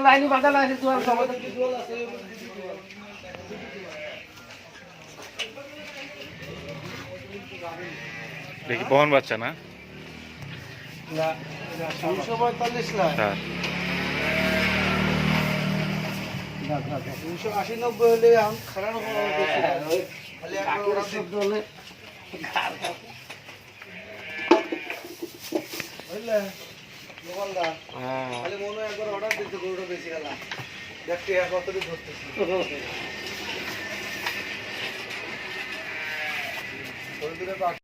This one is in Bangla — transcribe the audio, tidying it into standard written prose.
লাইনি বাঁধানো আছে দেখি বহন বাচ্চা না 245 লাখ 280-90 হলে এখন খারাপ খালি বুঝলে মোবাইলটা খালি মনে হয় একবার অর্ডার দিতে গরুটা বেশি গেল দেখতে কতটুকু ধরতেছি